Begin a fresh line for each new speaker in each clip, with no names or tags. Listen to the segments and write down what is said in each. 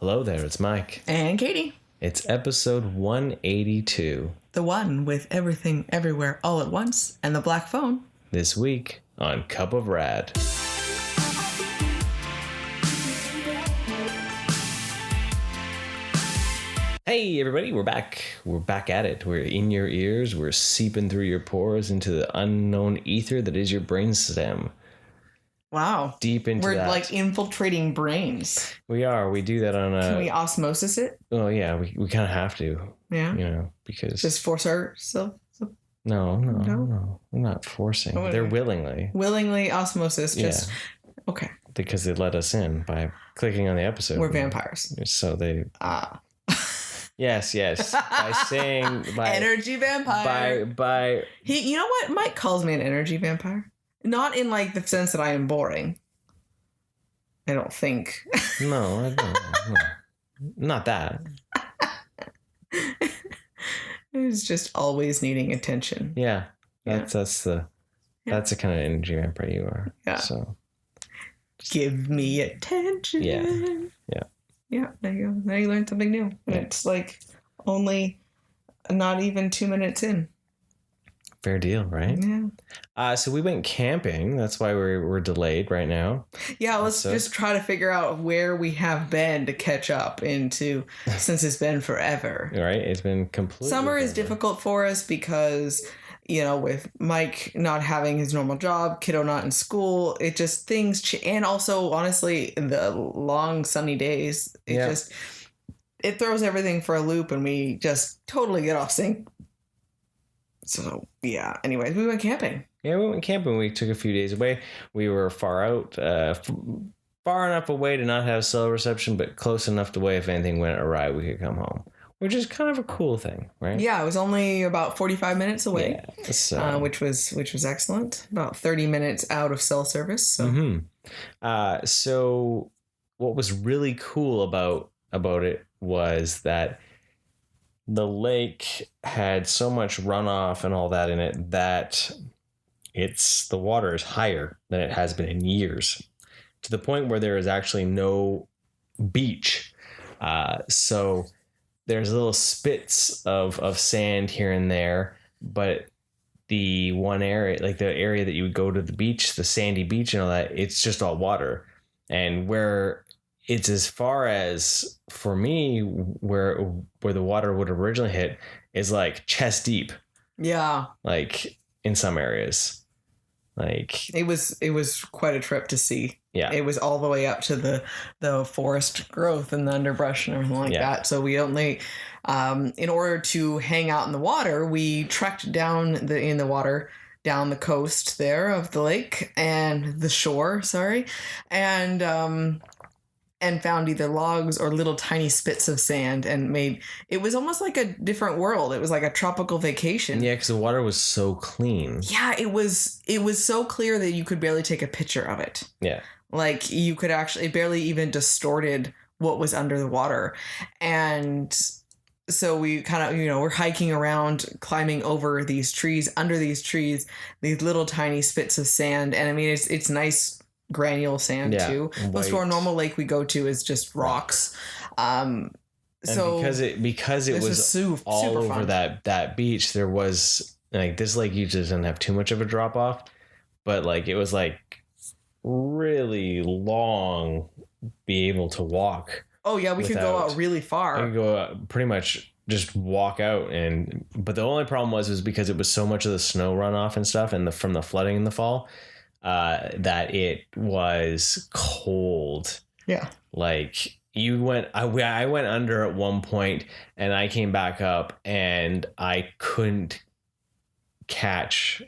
Hello there, it's Mike.
And Katie.
It's episode 182.
The one with everything, everywhere, all at once, and the black phone.
This week on Cup of Rad. Hey everybody, we're back. We're back at it. We're in your ears. We're seeping through your pores into the unknown ether that is your brainstem.
Wow.
Deep into
We're
that.
like infiltrating brains.
We are. We do that on a...
Can we osmosis it?
Oh yeah, we kind of have to.
Yeah.
You know, because...
Just force ourselves?
No. We're not forcing.
Oh,
They're willingly.
Willingly osmosis. Just... Yeah. Okay.
Because they let us in by clicking on the episode.
We're vampires.
So they... Yes. By saying...
energy vampire.
By...
You know what? Mike calls me an energy vampire. Not in like the sense that I am boring. I don't think.
No, I don't. No. Not that.
It's just always needing attention.
Yeah. That's the kind of energy vampire you are.
Yeah.
So
give me attention.
Yeah.
Yeah, there you go. Now you learned something new. And it's like only not even 2 minutes in.
Fair deal, right?
Yeah.
So we went camping. That's why we're delayed right now.
Yeah, let's just try to figure out where we have been to catch up into since it's been forever.
Right? It's been completely...
Summer is difficult for us because, you know, with Mike not having his normal job, kiddo not in school, it just things... and also, honestly, the long sunny days, it throws everything for a loop and we just totally get off sync. So, yeah. Anyways, we went camping.
Yeah, we went camping. We took a few days away. We were far out, far enough away to not have cell reception, but close enough to where if anything went awry, we could come home, which is kind of a cool thing, right?
Yeah, it was only about 45 minutes away, which was excellent. About 30 minutes out of cell service. So,
so what was really cool about it was that the lake had so much runoff and all that in it that the water is higher than it has been in years, to the point where there is actually no beach. So there's little spits of sand here and there, but the one area, like the area that you would go to the beach, the sandy beach and all that, it's just all water. And where it's as far as, for me, where the water would originally hit is like chest deep.
Yeah.
Like in some areas. Like
it was quite a trip to see.
Yeah.
It was all the way up to the forest growth and the underbrush and everything like that. So we only in order to hang out in the water, we trekked down the coast there of the lake and the shore, and found either logs or little tiny spits of sand and it was almost like a different world. It was like a tropical vacation.
Yeah, because the water was so clean.
Yeah, it was so clear that you could barely take a picture of it.
Yeah.
Like you could actually, it barely even distorted what was under the water. And so we kind of, we're hiking around, climbing over these trees, under these trees, these little tiny spits of sand. And I mean, it's nice granule sand too. Most of our normal lake we go to is just rocks.
And
so
because it was all
super
over
fun.
that beach, there was like this lake usually doesn't have too much of a drop off, but like it was like really long, be able to walk.
Oh yeah, we could go out really far.
I could go out, pretty much just walk out, but the only problem was because it was so much of the snow runoff and stuff, and from the flooding in the fall, that it was cold.
Yeah.
Like I went under at one point and I came back up and I couldn't catch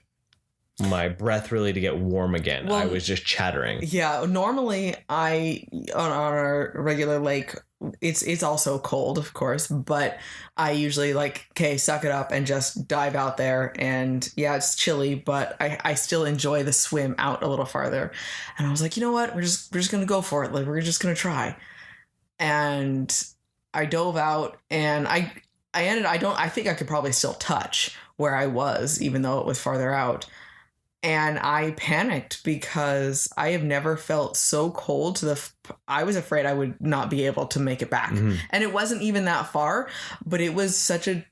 my breath really to get warm again. Well, I was just chattering.
Yeah. Normally on our regular lake, it's also cold, of course, but I usually suck it up and just dive out there. And yeah, it's chilly, but I still enjoy the swim out a little farther. And I was like, you know what? We're just going to go for it. Like, we're just going to try. And I dove out and I think I could probably still touch where I was, even though it was farther out. And I panicked because I have never felt so cold I was afraid I would not be able to make it back.
Mhm.
And it wasn't even that far, but it was such a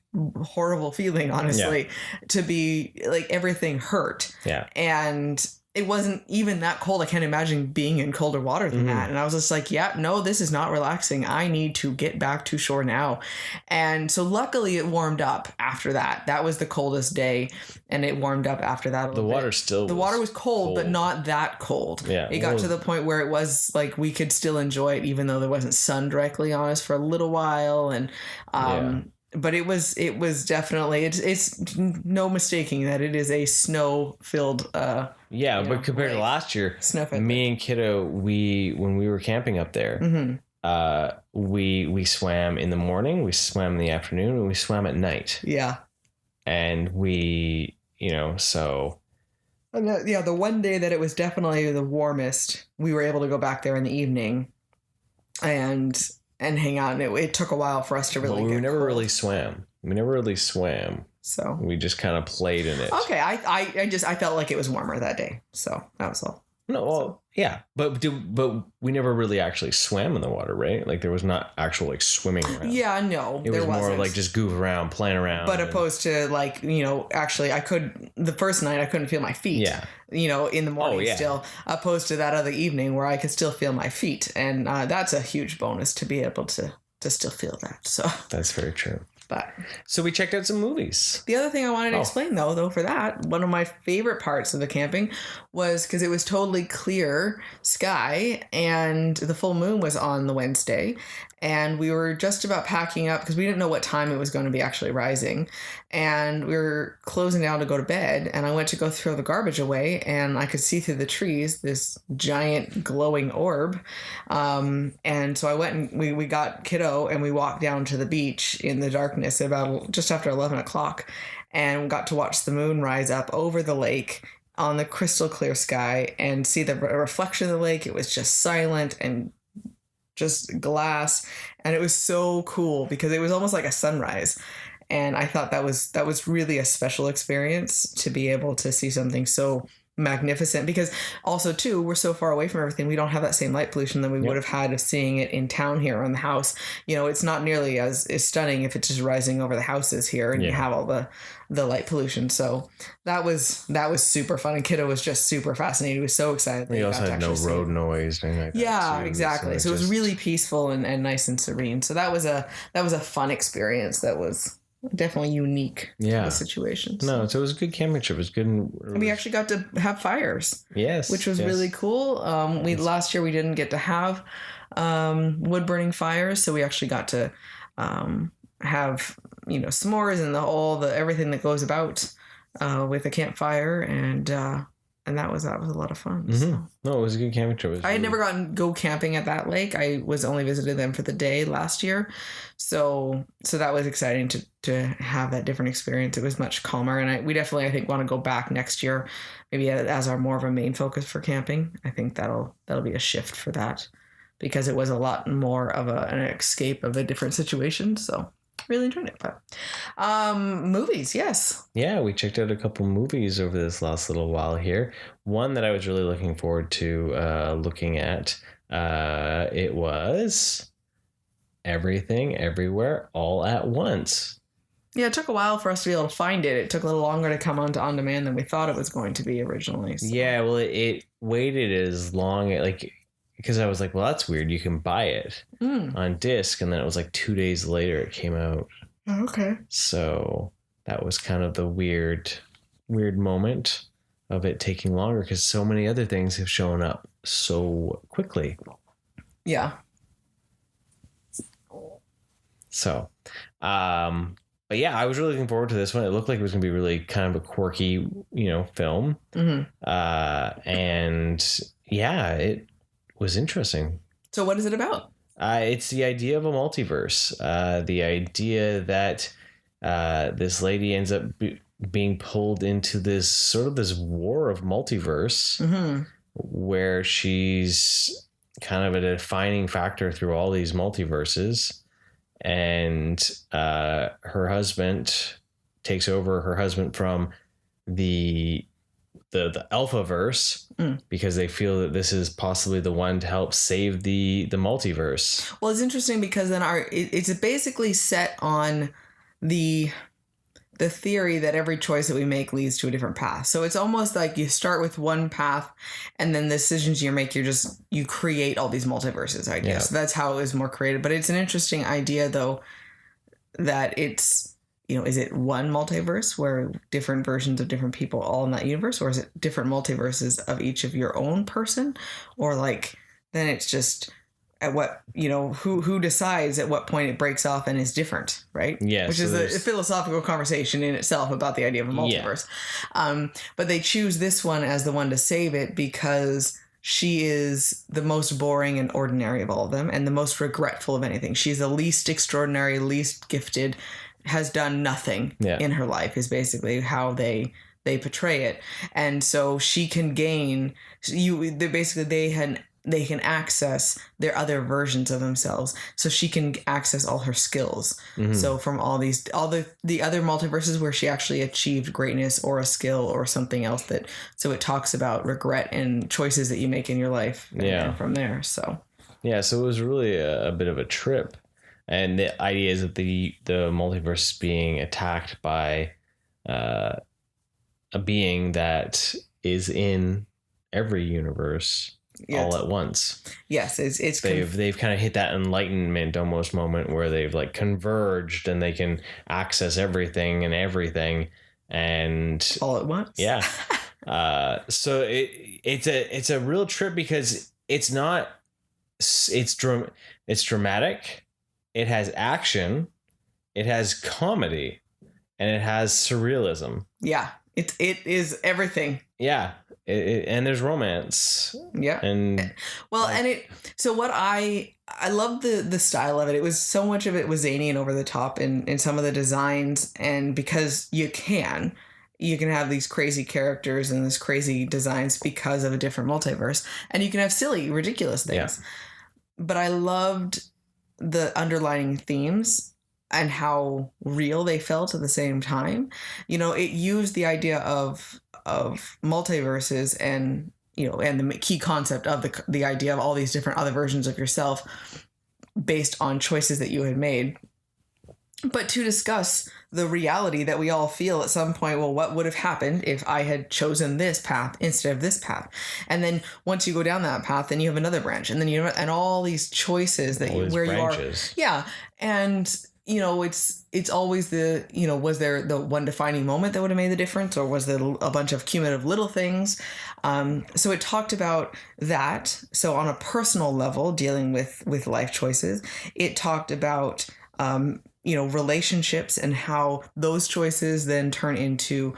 horrible feeling, honestly, to be like everything hurt.
Yeah.
And it wasn't even that cold. I can't imagine being in colder water than that. And I was just like, yeah, no, this is not relaxing. I need to get back to shore now. And so luckily it warmed up after that. That was the coldest day, and it warmed up after that.
The water
was cold, but not that cold.
Yeah.
It got to the point where it was like we could still enjoy it, even though there wasn't sun directly on us for a little while. And but it was definitely, it's no mistaking that it is a snow filled
but compared to last year, me and Kiddo, when we were camping up there, we swam in the morning, we swam in the afternoon, and we swam at night.
Yeah.
And we, so.
The one day that it was definitely the warmest, we were able to go back there in the evening and hang out, and it took a while for us to really.
We never really swam. So we just kind of played in it.
Okay, I felt like it was warmer that day, so that was all.
No, well, yeah, but we never really actually swam in the water, right? Like there was not actual like swimming around.
Yeah, no,
it was more like just goof around, playing around.
But opposed to like actually, the first night I couldn't feel my feet.
Yeah.
In the morning still, opposed to that other evening where I could still feel my feet, and that's a huge bonus to be able to still feel that. So
that's very true.
But
so we checked out some movies.
The other thing I wanted to explain though for that, one of my favorite parts of the camping was because it was totally clear sky and the full moon was on the Wednesday, and we were just about packing up because we didn't know what time it was going to be actually rising, and we were closing down to go to bed, and I went to go throw the garbage away, and I could see through the trees this giant glowing orb, and so I went and we got Kiddo and we walked down to the beach in the darkness about just after 11 o'clock, and got to watch the moon rise up over the lake on the crystal clear sky and see the reflection of the lake. It was just silent and just glass, and it was so cool because it was almost like a sunrise, and I thought that was really a special experience to be able to see something so magnificent, because also too we're so far away from everything, we don't have that same light pollution that we would have had of seeing it in town here on the house. It's not nearly as stunning if it's just rising over the houses here and you have all the light pollution. So that was super fun, and Kiddo was just super fascinated. He was so excited that
he also had no road noise or anything like that.
Yeah, exactly. So it was really peaceful and nice and serene. So that was a fun experience that was definitely unique to the situation.
No, so it was a good camping trip. It was good.
And we actually got to have fires.
Yes.
Which was really cool. Last year we didn't get to have wood burning fires, so we actually got to have s'mores and everything that goes about with a campfire, and that was a lot of fun.
Mm-hmm. So. No, it was a good camping trip.
I had never gotten to go camping at that lake. I was only visited them for the day last year. So that was exciting to have that different experience. It was much calmer, and we definitely, I think, want to go back next year, maybe as our more of a main focus for camping. I think that'll be a shift for that, because it was a lot more of an escape of a different situation. So really enjoyed it. But movies, yes. Yeah,
we checked out a couple movies over this last little while here. One that I was really looking forward to looking at, it was Everything Everywhere All at Once.
Yeah, it took a while for us to be able to find it. It took a little longer to come on demand than we thought it was going to be originally. So.
Yeah, well, it waited as long, because I was like, well, that's weird. You can buy it on disc, and then it was like 2 days later it came out.
Oh, okay.
So that was kind of the weird moment of it taking longer, because so many other things have shown up so quickly.
Yeah.
So, but yeah, I was really looking forward to this one. It looked like it was going to be really kind of a quirky, film.
Mm-hmm.
And yeah, it was interesting.
So what is it about?
It's the idea of a multiverse. The idea that this lady ends up being pulled into this war of multiverse, where she's kind of a defining factor through all these multiverses. And her husband takes over her husband from the the Alphaverse because they feel that this is possibly the one to help save the multiverse.
Well, it's interesting because then it's basically set on the theory that every choice that we make leads to a different path. So it's almost like you start with one path, and then the decisions you make, you create all these multiverses, I guess.
Yeah.
So that's how it was more created. But it's an interesting idea, though, that it's, is it one multiverse where different versions of different people all in that universe, or is it different multiverses of each of your own person? Or like, then it's just at what, who decides at what point it breaks off and is different, right?
Yeah.
Which is a philosophical conversation in itself about the idea of a multiverse. Yeah. But they choose this one as the one to save it because she is the most boring and ordinary of all of them and the most regretful of anything. She's the least extraordinary, least gifted, has done nothing in her life is basically how they portray it. And so she can gain, they can access their other versions of themselves. So she can access all her skills. Mm-hmm. So from all the other multiverses where she actually achieved greatness or a skill or something else so it talks about regret and choices that you make in your life. And from there. So
it was really a bit of a trip. And the idea is that the multiverse is being attacked by a being that is in every universe. All at once.
Yes,
they've kind of hit that enlightenment almost moment where they've like converged and they can access everything and
all at once.
Yeah. So it's a real trip because it's dramatic, it has action, it has comedy, and it has surrealism.
Yeah, it is everything.
Yeah. And there's romance.
Yeah.
And
well, so what I love the style of it. It was so much of it was zany and over the top in some of the designs. And because you can have these crazy characters and these crazy designs because of a different multiverse, and you can have silly, ridiculous things. Yeah. But I loved the underlying themes and how real they felt at the same time. It used the idea of multiverses and the key concept of the idea of all these different other versions of yourself based on choices that you had made, but to discuss the reality that we all feel at some point. Well, what would have happened if I had chosen this path instead of this path? And then once you go down that path, then you have another branch, and then and all these choices that branches. You are. Yeah. And it's always was there the one defining moment that would have made the difference, or was there a bunch of cumulative little things? So it talked about that. So on a personal level, dealing with life choices, it talked about, relationships and how those choices then turn into,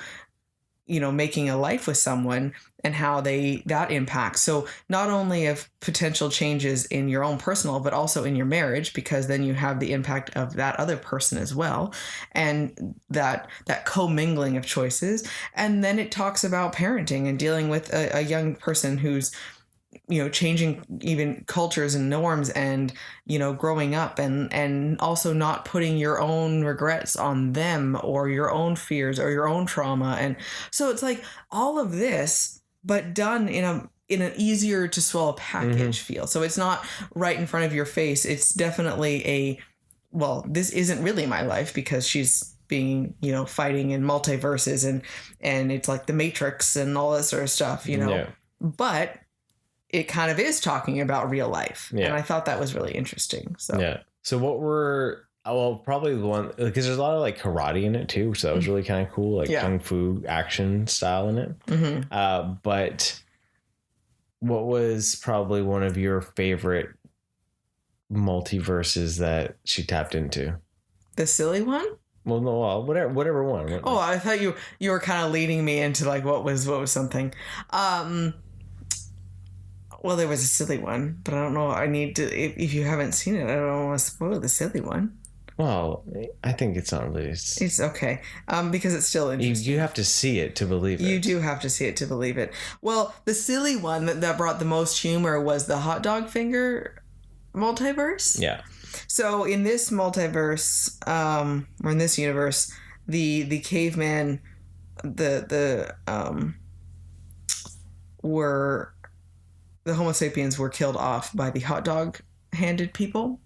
making a life with someone and how that impacts. So not only of potential changes in your own personal, but also in your marriage, because then you have the impact of that other person as well. And that commingling of choices. And then it talks about parenting and dealing with a young person who's, changing even cultures and norms and, growing up and also not putting your own regrets on them or your own fears or your own trauma. And so it's like all of this, but done in an easier to swallow package feel. So it's not right in front of your face. It's definitely this isn't really my life because she's being, fighting in multiverses and it's like the Matrix and all that sort of stuff,
Yeah.
But it kind of is talking about real life. Yeah. And I thought that was really interesting. So yeah.
So probably the one, because there's a lot of like karate in it too. So that was really kind of cool, like kung fu action style in it. Mm-hmm. But what was probably one of your favorite multiverses that she tapped into?
The silly one?
Well, no, whatever one.
Oh, I thought you were kind of leading me into like what was something. Well, there was a silly one, but I don't know. I need to. If you haven't seen it, I don't want to spoil the silly one.
Well, I think it's not really.
It's okay, because it's still interesting.
You have to see it to believe it.
You do have to see it to believe it. Well, the silly one that brought the most humor was the Hot Dog Finger Multiverse.
Yeah.
So in this multiverse, or in this universe, the caveman, were the Homo sapiens were killed off by the hot dog handed people.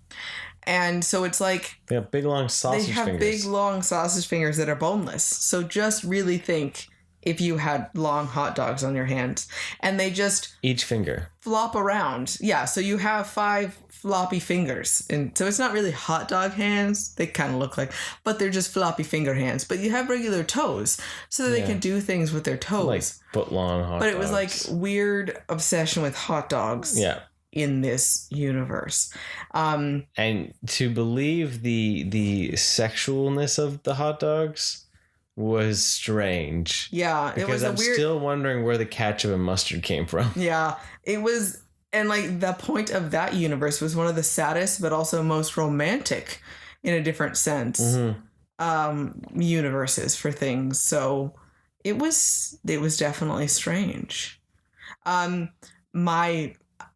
And so it's like
They have big long sausage
they have
fingers.
big long sausage fingers that are boneless. So just really think if you had long hot dogs on your hands and they just
Each finger.
flop around. Yeah, so you have 5 floppy fingers. And so it's not really hot dog hands. They kind of look like, but they're just floppy finger hands. But you have regular toes so that they can do things with their toes.
Like foot long hot dogs.
But it was like weird obsession with hot dogs.
Yeah.
In this universe.
And to believe the sexualness of the hot dogs was strange.
Yeah, it was
because I'm still wondering where the ketchup and mustard came from.
Yeah, it was, and like the point of that universe was one of the saddest but also most romantic in a different sense universes for things. So it was definitely strange.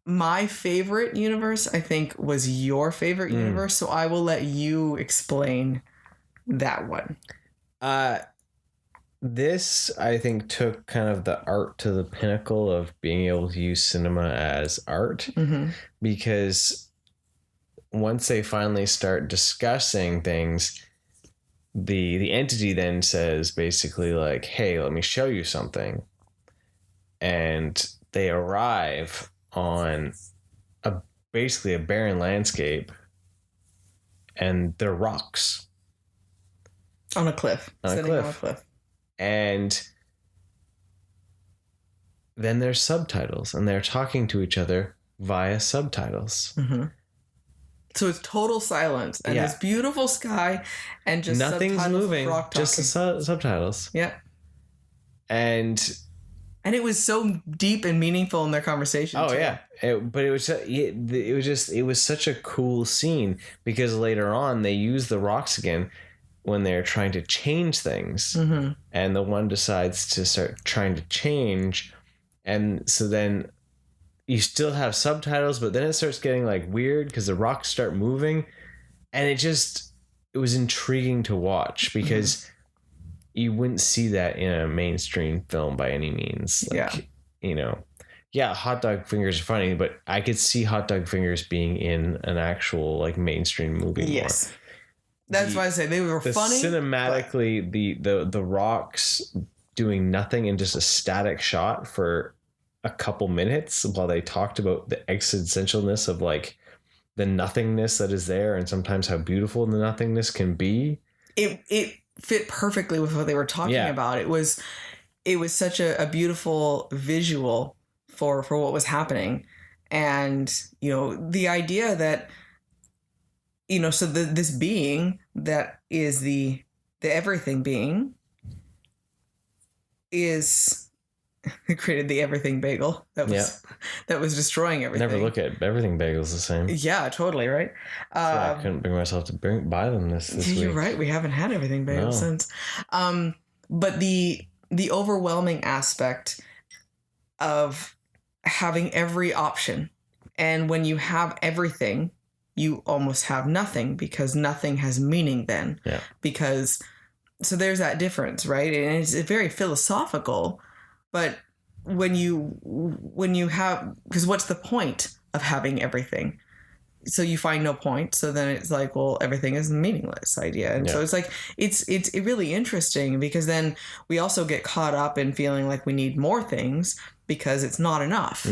My favorite universe, I think, was your favorite universe, so I will let you explain that one.
This, I think, took kind of the art to the pinnacle of being able to use cinema as art, because once they finally start discussing things, the entity then says basically like, hey, let me show you something. And they arrive on basically a barren landscape, and they're rocks
on a cliff.
On a cliff. And then there's subtitles, and they're talking to each other via subtitles.
So it's total silence and this beautiful sky, and just
nothing's moving, just the subtitles.
Yeah.
And
it was so deep and meaningful in their conversation.
Oh, too. Yeah. It was such a cool scene, because later on they use the rocks again when they're trying to change things. And the one decides to start trying to change. And so then you still have subtitles, but then it starts getting like weird because the rocks start moving. And it was intriguing to watch, because you wouldn't see that in a mainstream film by any means. Like, Hot Dog Fingers are funny, but I could see Hot Dog Fingers being in an actual like mainstream movie.
Yes. More. That's why I say they were funny.
Cinematically, the rocks doing nothing in just a static shot for a couple minutes while they talked about the existentialness of like the nothingness that is there, and sometimes how beautiful the nothingness can be. It
fit perfectly with what they were talking about. It was such a beautiful visual for what was happening. And, the idea that, so this being that is the everything being created the everything bagel that was destroying everything.
Never look at everything bagels the same.
Yeah, totally, right?
I couldn't bring myself to buy them this week.
You're right. We haven't had everything bagel since. But the overwhelming aspect of having every option, and when you have everything, you almost have nothing, because nothing has meaning then.
Yeah.
So there's that difference, right? And it's very philosophical. But when you have, because what's the point of having everything? So you find no point. So then it's like, well, everything is a meaningless idea. And so it's like, it's really interesting, because then we also get caught up in feeling like we need more things because it's not enough,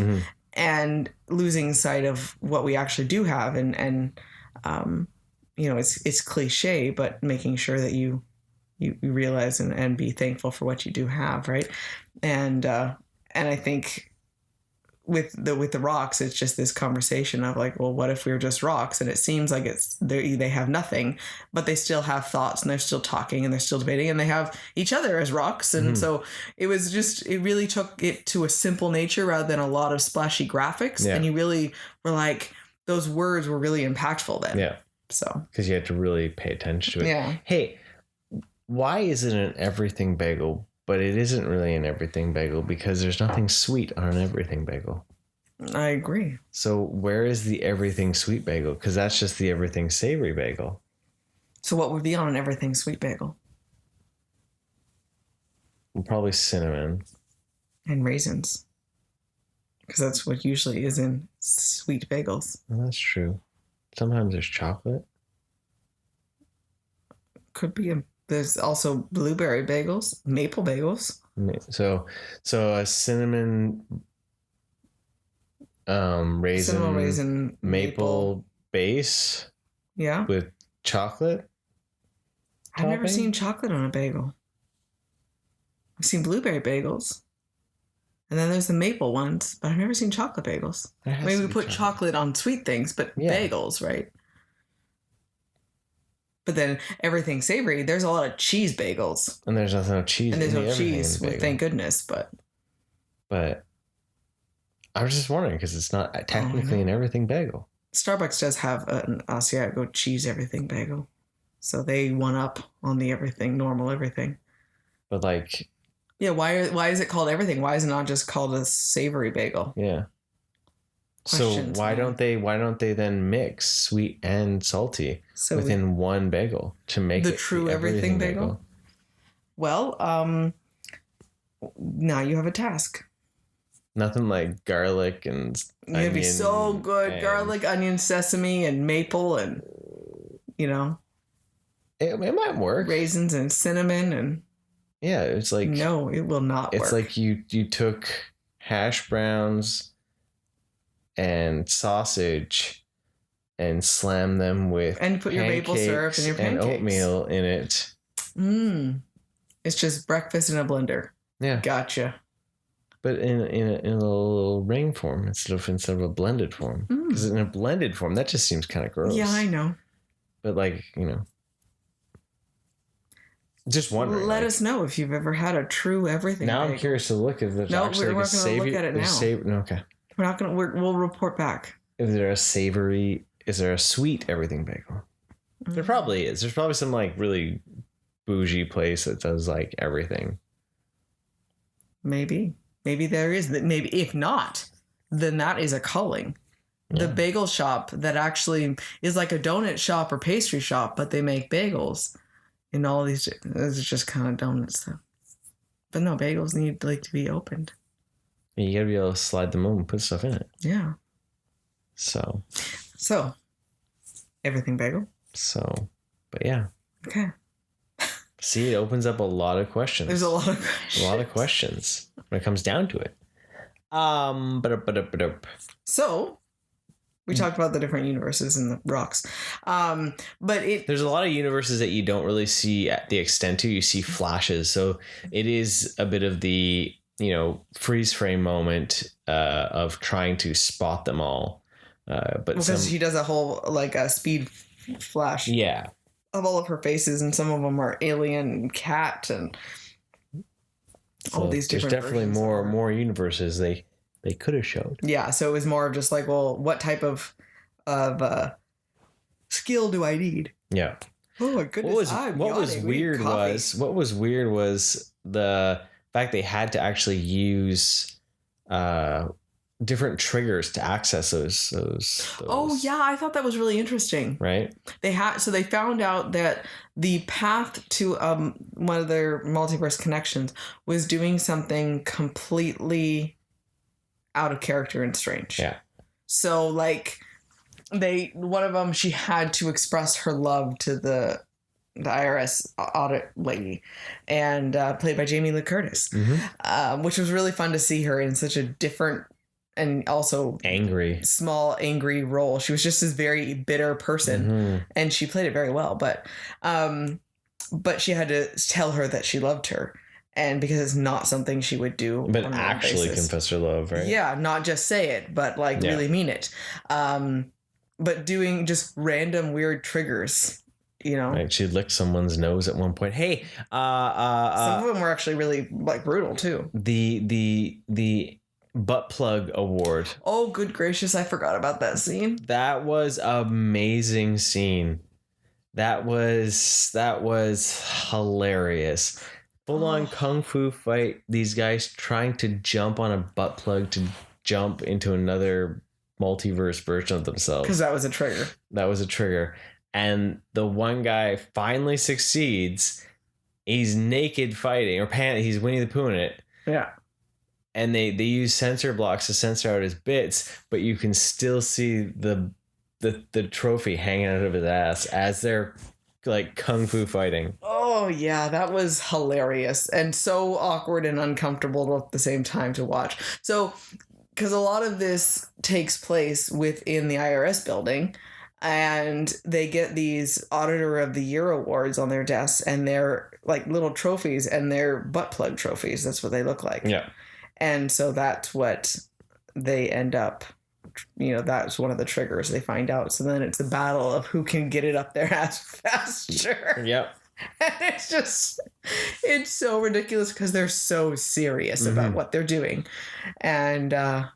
and losing sight of what we actually do have. And it's cliche, but making sure that you realize and be thankful for what you do have, right? And I think with the rocks, it's just this conversation of like, well, what if we were just rocks? And it seems like they have nothing, but they still have thoughts, and they're still talking, and they're still debating, and they have each other as rocks. And so it really took it to a simple nature rather than a lot of splashy graphics. And you really were like, those words were really impactful then.
Yeah.
So
because you had to really pay attention to it.
Yeah.
Hey, why is it an everything bagel? But it isn't really an everything bagel, because there's nothing sweet on an everything bagel.
I agree.
So where is the everything sweet bagel? Because that's just the everything savory bagel.
So what would be on an everything sweet bagel?
Probably cinnamon.
And raisins. because that's what usually is in sweet bagels.
Well, that's true. Sometimes there's chocolate.
Could be. There's also blueberry bagels, maple bagels.
So a cinnamon raisin maple base.
Yeah.
With chocolate.
I've never seen chocolate on a bagel. I've seen blueberry bagels. And then there's the maple ones, but I've never seen chocolate bagels. Maybe we put chocolate on sweet things, but bagels, right? But then everything savory, there's a lot of cheese bagels.
And there's nothing of cheese.
And there's no cheese, well, thank goodness, but
I was just wondering because it's not technically an everything bagel.
Starbucks does have an Asiago cheese everything bagel. So they one up on the everything, normal everything.
But like...
Yeah, why is it called everything? Why is it not just called a savory bagel?
Yeah. Questions, so why don't they then mix sweet and salty within one bagel to make
the true everything bagel? Well, now you have a task.
Nothing like garlic and onion.
It'd be so good. Garlic, onion, sesame, and maple, and
it might work.
Raisins and cinnamon and
it's like
no, it will not work.
It's like you took hash browns and sausage and slam them with
and put your maple syrup and your pancakes
and oatmeal in it.
It's just breakfast in a blender.
Yeah,
gotcha.
But in a little ring form instead of a blended form. Because in a blended form, that just seems kind of gross.
Yeah, I know.
But just wondering.
Let us know if you've ever had a true everything.
Now bagel. I'm curious to look if there's actually
we're
like
not going to look at it now.
Okay.
We're not going to. We'll report back.
Is there a sweet everything bagel? There probably is. There's probably some like really bougie place that does like everything.
Maybe there is. Maybe if not, then that is a calling. The bagel shop that actually is like a donut shop or pastry shop, but they make bagels. And all these, this is just kind of donuts though. But no, bagels need to be opened.
Yeah, you gotta be able to slide them open and put stuff in it.
Yeah.
So,
everything bagel.
But yeah.
Okay.
See, it opens up a lot of questions.
There's a lot of questions.
A lot of questions when it comes down to it.
So, we talked about the different universes and the rocks. But
there's a lot of universes that you don't really see at the extent to. You see flashes. So it is a bit of the, freeze frame moment of trying to spot them all. But
because he does a whole a speed flash.
Yeah.
Of all of her faces, and some of them are alien and cat and all these different.
There's definitely more universes they could have showed.
Yeah, so it was more of just like, well, what type of skill do I need?
Yeah.
Oh my goodness!
What was weird was the fact they had to actually use different triggers to access those.
Oh yeah, I thought that was really interesting.
Right.
They found out that the path to one of their multiverse connections was doing something completely out of character and strange.
Yeah.
So one of them, she had to express her love to the IRS audit lady, and played by Jamie Lee Curtis, which was really fun to see her in such a different and also small angry role. She was just this very bitter person, and she played it very well. But she had to tell her that she loved her. And because it's not something she would do.
But actually confess her love, right?
Yeah, not just say it, but really mean it. But doing just random weird triggers,
Right, she licked someone's nose at one point. Hey,
some of them were actually really brutal too.
The butt plug award.
Oh, good gracious, I forgot about that scene.
That was amazing scene. That was hilarious. Full-on kung fu fight. These guys trying to jump on a butt plug to jump into another multiverse version of themselves.
Because that was a trigger.
And the one guy finally succeeds. He's naked fighting, or he's Winnie the Pooh in it.
Yeah.
and they use sensor blocks to censor out his bits, but you can still see the trophy hanging out of his ass as they're like kung fu fighting.
Oh yeah, that was hilarious and so awkward and uncomfortable at the same time to watch. So, because a lot of this takes place within the IRS building, and they get these Auditor of the Year awards on their desks, and they're like little trophies, and they're butt plug trophies. That's what they look like.
Yeah.
And so that's what they end up, that's one of the triggers they find out. So then it's the battle of who can get it up their ass faster.
Yep.
And it's so ridiculous because they're so serious about what they're doing. And it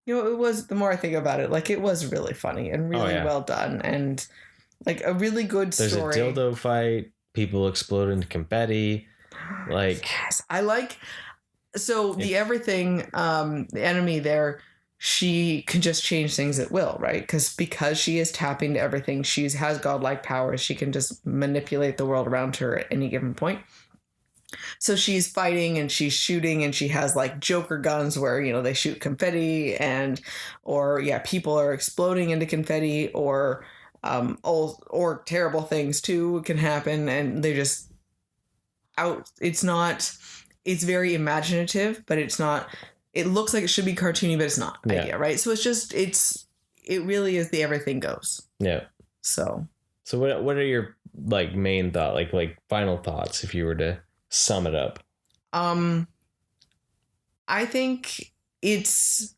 was, the more I think about it, like it was really funny and really well done and like a really good story.
There's a dildo fight, people explode into confetti. Like,
yes, I like. So the everything, the enemy there, she can just change things at will, right? Because she is tapping to everything. She has godlike powers. She can just manipulate the world around her at any given point. So she's fighting and she's shooting and she has like Joker guns where, they shoot confetti or people are exploding into confetti or terrible things too can happen. And they just it's very imaginative, but it's not, it looks like it should be cartoony, but it's not idea, right? So it really is the everything goes.
Yeah.
So
what are your like main thought, like final thoughts if you were to sum it up?
I think it's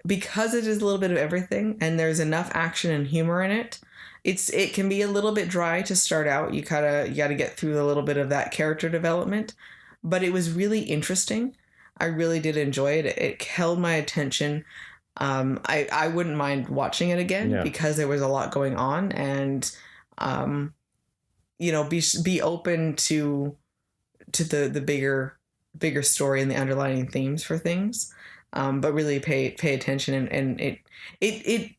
because it is a little bit of everything and there's enough action and humor in it. It can be a little bit dry to start out. You got to get through a little bit of that character development, but it was really interesting. I really did enjoy it. It held my attention. I wouldn't mind watching it again because there was a lot going on and, be open to the bigger story and the underlying themes for things. But really pay attention and it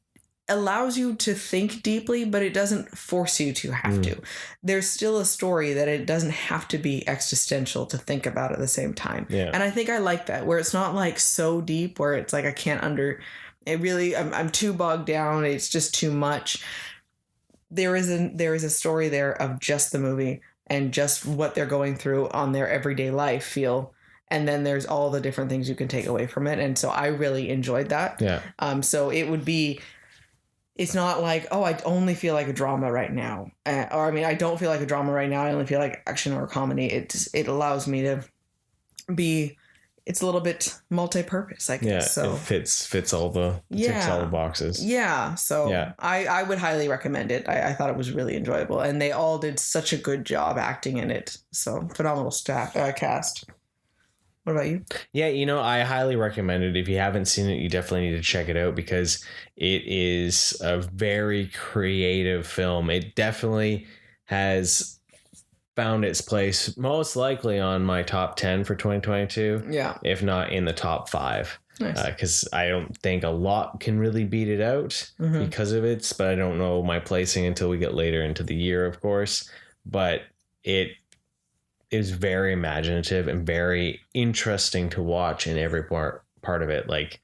allows you to think deeply, but it doesn't force you to have to. There's still a story that it doesn't have to be existential to think about at the same time. Yeah. And I think I like that, where it's not like so deep where it's like I can't I'm too bogged down. It's just too much. There is a story there of just the movie and just what they're going through on their everyday life feel. And then there's all the different things you can take away from it. And so I really enjoyed that. Yeah. So it's not like, I only feel like a drama right now. I don't feel like a drama right now. I only feel like action or comedy. It allows me to be, it's a little bit multi-purpose, I guess. So
it fits all the, ticks all the boxes.
Yeah. So I would highly recommend it. I thought it was really enjoyable and they all did such a good job acting in it. So phenomenal cast. What about you?
Yeah, I highly recommend it. If you haven't seen it, you definitely need to check it out because it is a very creative film. It definitely has found its place most likely on my top 10 for 2022. Yeah. If not in the top 5. Nice. Because I don't think a lot can really beat it out because of it. But I don't know my placing until we get later into the year, of course. But it is very imaginative and very interesting to watch in every part of it. Like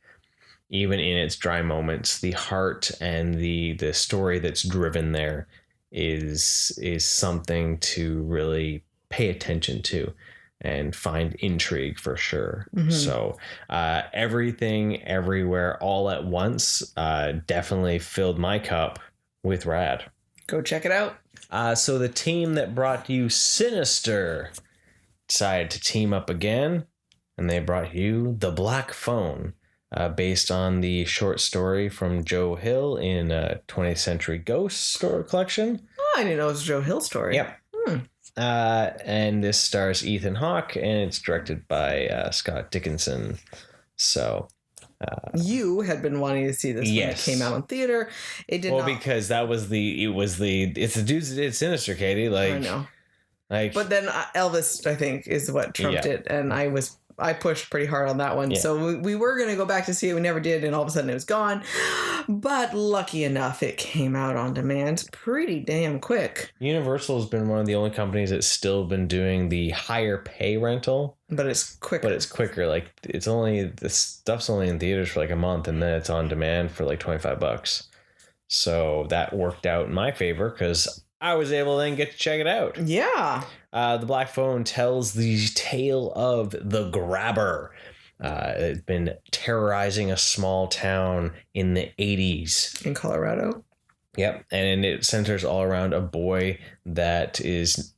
even in its dry moments, the heart and the story that's driven there is something to really pay attention to and find intrigue for sure. So everything, everywhere, all at once definitely filled my cup with rad.
Go check it out.
So the team that brought you Sinister decided to team up again, and they brought you The Black Phone, based on the short story from Joe Hill in 20th Century Ghost story collection.
Oh, I didn't know it was a Joe Hill story.
Yep. And this stars Ethan Hawke, and it's directed by Scott Dickinson. So...
you had been wanting to see this when it came out in theater. It did not. Well,
because it's the dudes that did Sinister, Katie. Like,
I know. But then Elvis, I think, is what trumped it, and I was I pushed pretty hard on that one.
Yeah.
So we were going to go back to see it. We never did. And all of a sudden it was gone. But lucky enough, it came out on demand pretty damn quick.
Universal has been one of the only companies that's still been doing the higher pay rental.
But it's quicker.
Like the stuff's only in theaters for like a month and then it's on demand for like $25. So that worked out in my favor because I was able to then get to check it out.
Yeah.
The Black Phone tells the tale of the Grabber. It's been terrorizing a small town in the 80s.
In Colorado.
Yep. And it centers all around a boy that is,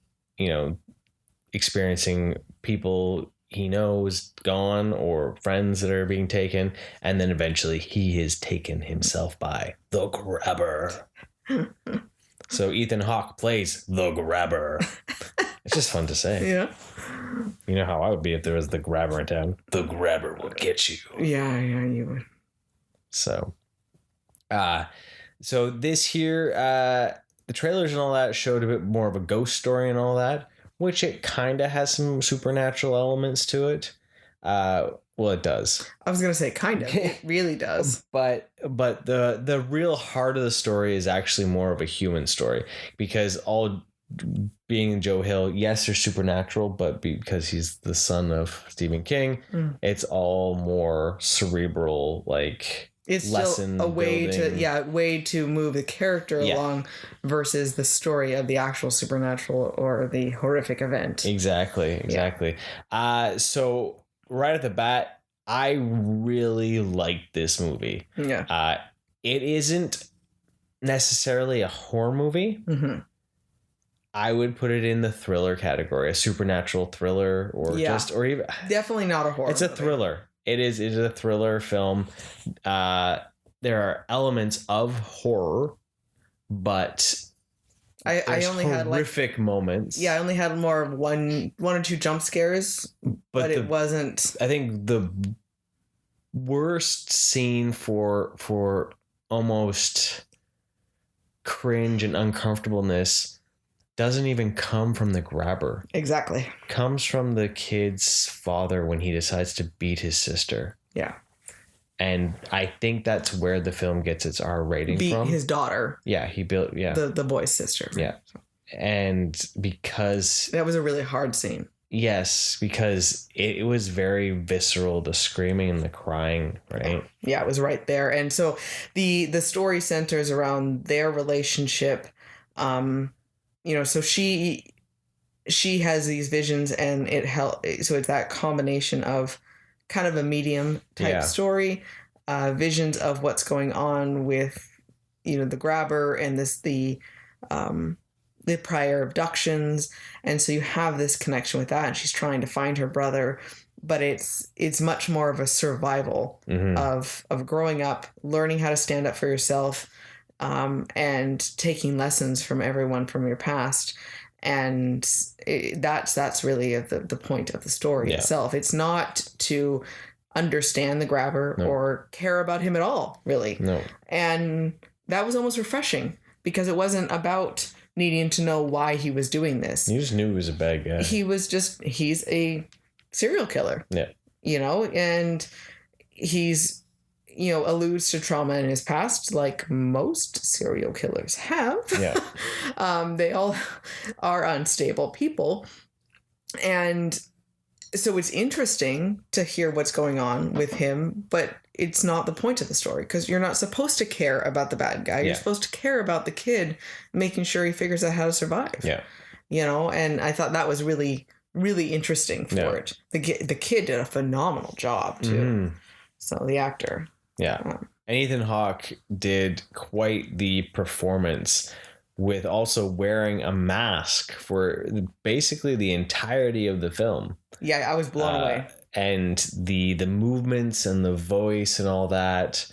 experiencing people he knows gone or friends that are being taken. And then eventually he is taken himself by the Grabber. So Ethan Hawke plays the Grabber. It's just fun to say.
Yeah.
You know how I would be if there was the Grabber in town. The Grabber will get you.
Yeah, you would.
So this here, the trailers and all that showed a bit more of a ghost story and all that, which it kind of has some supernatural elements to it. Well, it does.
I was going to say kind of. It really does.
But the real heart of the story is actually more of a human story because all being Joe Hill, yes, they're supernatural, but because he's the son of Stephen King, it's all more cerebral, like
it's
lesson
still a way
building.
to move the character along versus the story of the actual supernatural or the horrific event.
Exactly. So right at the bat, I really liked this movie.
Yeah.
It isn't necessarily a horror movie.
Mm-hmm.
I would put it in the thriller category, a supernatural thriller, or even
definitely not a horror.
It's a thriller. It is a thriller film. There are elements of horror, but
I only had
horrific moments.
Yeah, I only had more of one or two jump scares, but it wasn't.
I think the worst scene for almost cringe and uncomfortableness doesn't even come from the Grabber.
Exactly.
It comes from the kid's father when he decides to beat his sister.
Yeah.
And I think that's where the film gets its R rating from.
His daughter.
Yeah, he built the
boy's sister.
Yeah. And because
that was a really hard scene.
Yes, because it was very visceral, the screaming and the crying, right?
Yeah, it was right there. And so the story centers around their relationship. So she has these visions and so it's that combination of kind of a medium type story, visions of what's going on with, the Grabber and the prior abductions. And so you have this connection with that and she's trying to find her brother, but it's much more of a survival of growing up, learning how to stand up for yourself, and taking lessons from everyone from your past. And that's really the point of the story itself. It's not to understand the Grabber or care about him at all, really.
No.
And that was almost refreshing because it wasn't about needing to know why he was doing this.
You just knew he was a bad guy.
He's a serial killer. Yeah. And he's alludes to trauma in his past, like most serial killers have. Yeah. They all are unstable people. And so it's interesting to hear what's going on with him, but it's not the point of the story because you're not supposed to care about the bad guy. You're supposed to care about the kid, making sure he figures out how to survive. Yeah. And I thought that was really, really interesting for it. The kid did a phenomenal job too. Mm. So the actor.
Yeah. And Ethan Hawke did quite the performance with also wearing a mask for basically the entirety of the film.
Yeah, I was blown away.
And the movements and the voice and all that,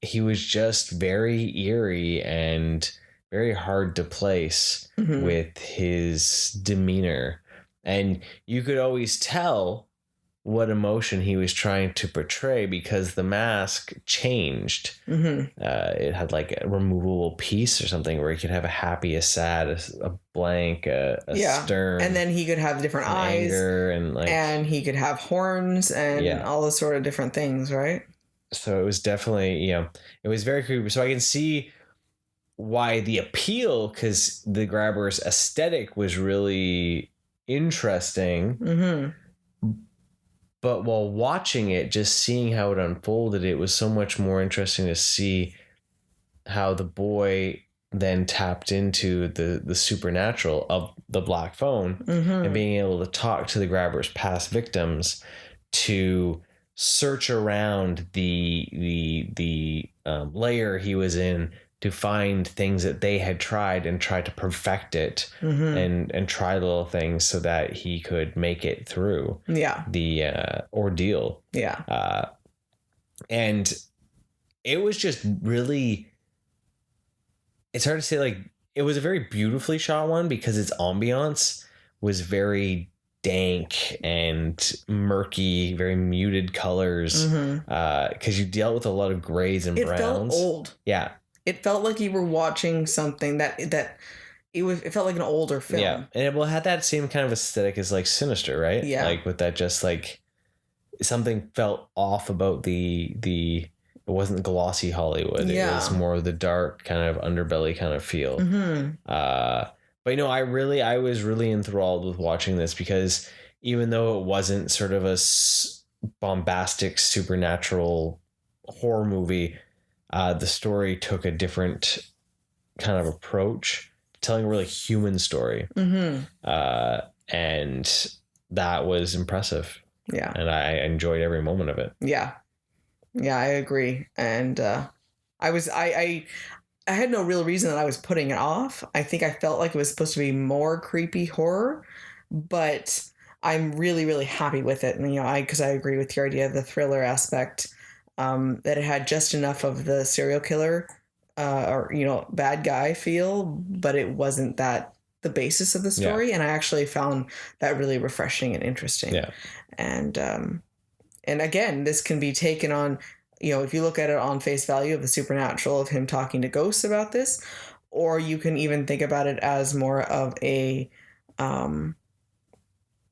he was just very eerie and very hard to place with his demeanor. And you could always tell what emotion he was trying to portray, because the mask changed. It had like a removable piece or something where he could have a happy, a sad, a blank, a stern,
and then he could have different eyes,
anger, and
he could have horns and all those sort of different things, right?
So it was definitely, it was very creepy. So I can see why the appeal, because the Grabber's aesthetic was really interesting. But while watching it, just seeing how it unfolded, it was so much more interesting to see how the boy then tapped into the supernatural of the black phone and being able to talk to the Grabber's past victims, to search around the layer he was in to find things that they had tried and try to perfect it, and try little things so that he could make it through the ordeal. And it was just really, it's hard to say, like, it was a very beautifully shot one because its ambiance was very dank and murky, very muted colors, because you dealt with a lot of grays and browns.
It felt old.
Yeah.
It felt like you were watching something that it felt like an older film.
Yeah, and it had that same kind of aesthetic as like Sinister, right?
Yeah,
like with that, just like something felt off about the. It wasn't glossy Hollywood. It was more of the dark kind of underbelly kind of feel. But I was really enthralled with watching this, because even though it wasn't sort of a bombastic supernatural horror movie, the story took a different kind of approach, telling a really human story. And that was impressive.
Yeah.
And I enjoyed every moment of it.
Yeah. Yeah, I agree. And I had no real reason that I was putting it off. I think I felt like it was supposed to be more creepy horror, but I'm really, really happy with it. And, because I agree with your idea of the thriller aspect. That it had just enough of the serial killer or bad guy feel, but it wasn't that the basis of the story. And I actually found that really refreshing and interesting. And again, this can be taken on, if you look at it on face value of the supernatural of him talking to ghosts about this, or you can even think about it as more of a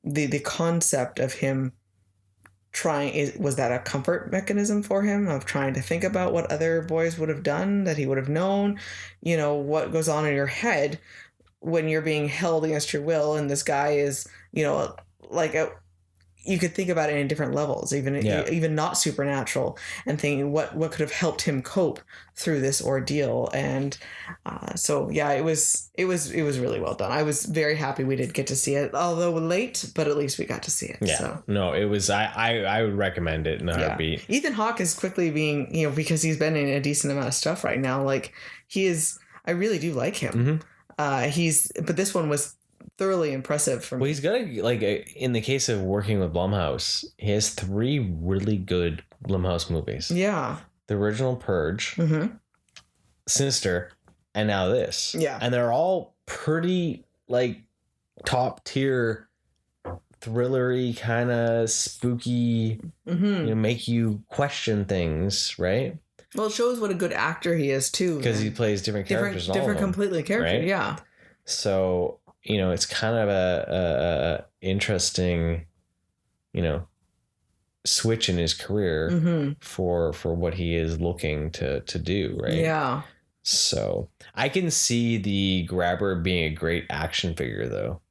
the concept of him was that a comfort mechanism for him of trying to think about what other boys would have done, that he would have known, what goes on in your head when you're being held against your will, and this guy is, you could think about it in different levels, even not supernatural, and thinking what could have helped him cope through this ordeal. And it was really well done. I was very happy we did get to see it, although late, but at least we got to see it.
Yeah. So. No, it was, I would recommend it in a heartbeat.
Ethan Hawke is quickly being, because he's been in a decent amount of stuff right now. Like I really do like him. But this one was thoroughly impressive for me.
Well, he's got in the case of working with Blumhouse, he has 3 really good Blumhouse movies.
Yeah.
The original Purge, Sinister, and now this.
Yeah.
And they're all pretty top tier thrillery, kind of spooky, make you question things, right?
Well, it shows what a good actor he is too.
Because he plays different characters.
Different completely characters, right? Yeah.
So, it's kind of a interesting, switch in his career for what he is looking to do, right?
Yeah.
So I can see the Grabber being a great action figure, though.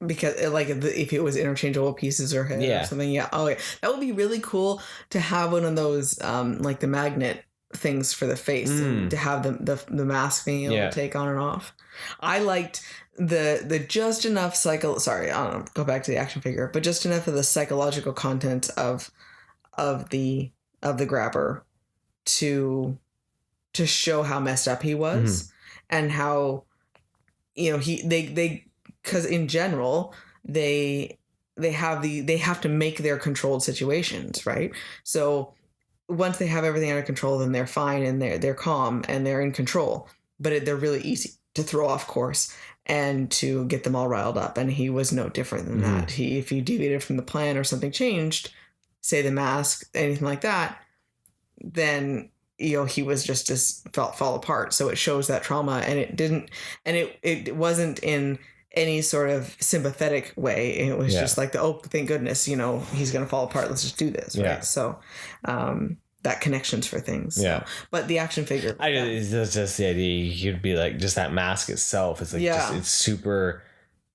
Because if it was interchangeable pieces or something, that would be really cool to have one of those the magnet things for the face, and to have the mask being able to take on and off. I liked the just enough sorry, I don't know, go back to the action figure, but just enough of the psychological content of the Grabber to show how messed up he was, and how they because in general they have to make their controlled situations, right? So once they have everything under control, then they're fine and they're calm and they're in control. But they're really easy. to throw off course and to get them all riled up. And he was no different than that. If he deviated from the plan or something changed, say the mask, anything like that, then he was just fall apart. So it shows that trauma, and it wasn't in any sort of sympathetic way. It was just like thank goodness, he's gonna fall apart. Let's just do this, right? So that connections for things.
Yeah.
So. But the action figure.
It's just the idea. You'd be like, just that mask itself. It's like, it's super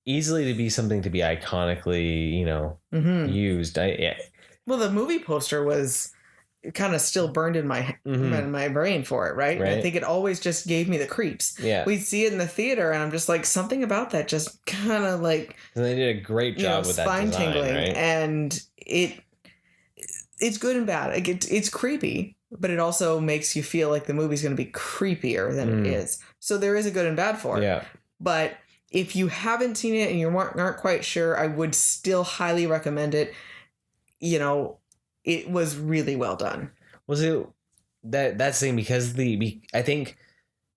easily to be something to be iconically, used.
Well, the movie poster was kind of still burned in my brain for it, right? I think it always just gave me the creeps.
Yeah.
We'd see it in the theater, and I'm just like, something about that just kind of like.
And they did a great job with that
spine
design,
tingling,
right?
And it's good and bad. Like it's creepy, but it also makes you feel like the movie's going to be creepier than it is. So there is a good and bad for it.
Yeah.
But if you haven't seen it and you aren't quite sure, I would still highly recommend it. It was really well done.
Was it that's the thing, because I think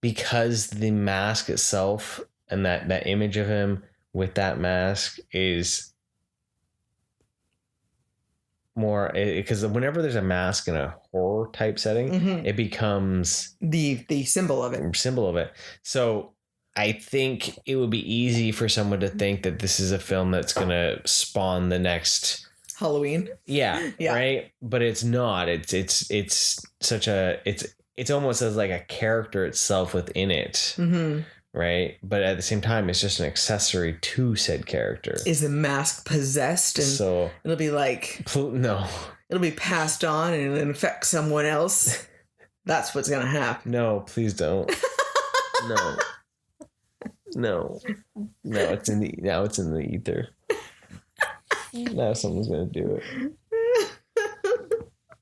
because the mask itself and that image of him with that mask is more, because whenever there's a mask in a horror type setting, it becomes
the symbol of it.
So I think it would be easy for someone to think that this is a film that's going to spawn the next
Halloween.
Yeah. Right. But it's not. It's such a it's almost as like a character itself within it. Right. But at the same time, it's just an accessory to said character.
Is the mask possessed? And so it'll be like,
no,
it'll be passed on and it'll infect someone else. That's what's going to happen.
No, please don't. No, it's in the ether. Now someone's going to do it.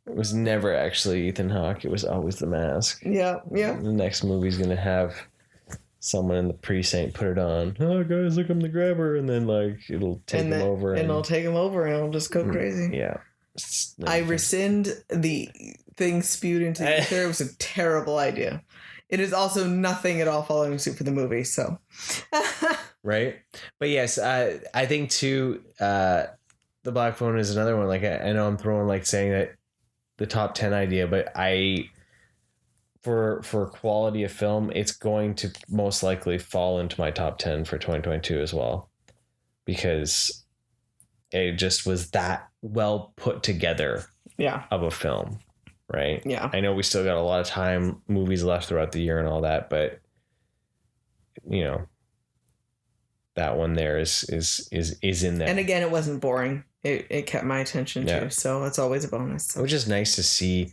It was never actually Ethan Hawke. It was always the mask.
Yeah.
The next movie's going to have someone in the precinct put it on. Oh, guys, look, I'm the grabber. And then, it'll take him over.
And it'll take him over and it'll just go crazy.
Yeah.
I rescind the thing spewed into the ether. It was a terrible idea. It is also nothing at all following suit for the movie, so.
Right? But yes, I think, too, the Black Phone is another one. I know I'm throwing, saying that the top 10 idea, but for quality of film, it's going to most likely fall into my top 10 for 2022 as well, because it just was that well put together of a film, right?
Yeah.
I know we still got a lot of movies left throughout the year and all that, but that one there is in there.
And again, it wasn't boring. It kept my attention too, so it's always a bonus. So.
It was just nice to see.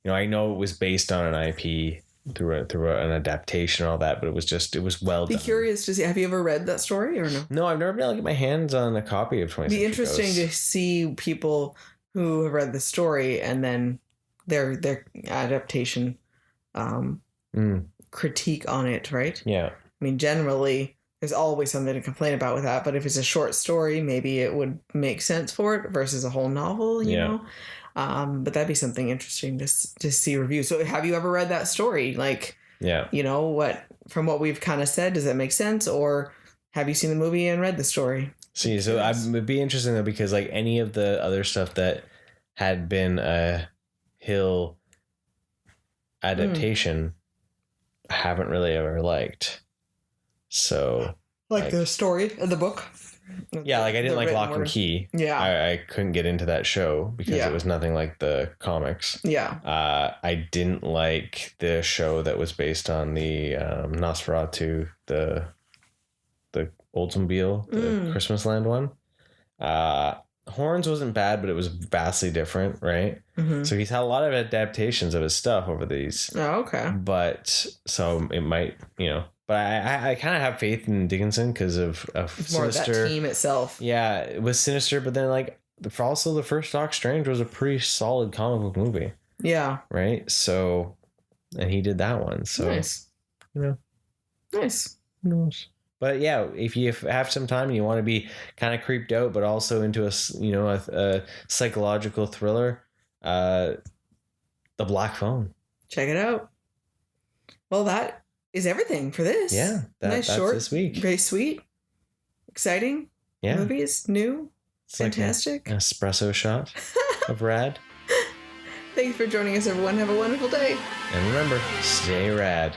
I know it was based on an IP through an adaptation and all that, but it was well done.
Be curious to see. Have you ever read that story or no?
No, I've never been able to get my hands on a copy of 26
Be interesting to see people who have read the story and then their adaptation critique on it, right?
Yeah.
I mean, generally, there's always something to complain about with that, but if it's a short story, maybe it would make sense for it versus a whole novel, you know? But that'd be something interesting to see reviews. So have you ever read that story? From what we've kind of said, does that make sense? Or have you seen the movie and read the story?
See, so it would be interesting though, because any of the other stuff that had been a Hill adaptation, I haven't really ever liked. So
the story of the book?
Yeah, I didn't like Lock and Key.
Yeah.
I couldn't get into that show because it was nothing like the comics.
Yeah.
I didn't like the show that was based on the Nosferatu, the Oldsmobile, the Christmas Land one. Horns wasn't bad, but it was vastly different, right? Mm-hmm. So he's had a lot of adaptations of his stuff over these.
Oh, okay.
But so it might, But I kind of have faith in Dickinson because of
it's more
Sinister.
Of that team itself.
Yeah, it was Sinister, but then also the first Doc Strange was a pretty solid comic book movie.
Yeah.
Right. So, and he did that one. So,
nice. Nice.
Who knows? But yeah, if you have some time and you want to be kind of creeped out, but also into a psychological thriller, The Black Phone.
Check it out. Well, that is everything for this.
Yeah,
nice,
that's
short,
this week.
very sweet, exciting.
Yeah,
movies, new,
it's
fantastic.
like an espresso shot of rad.
Thanks for joining us, everyone. Have a wonderful day.
And remember, stay rad.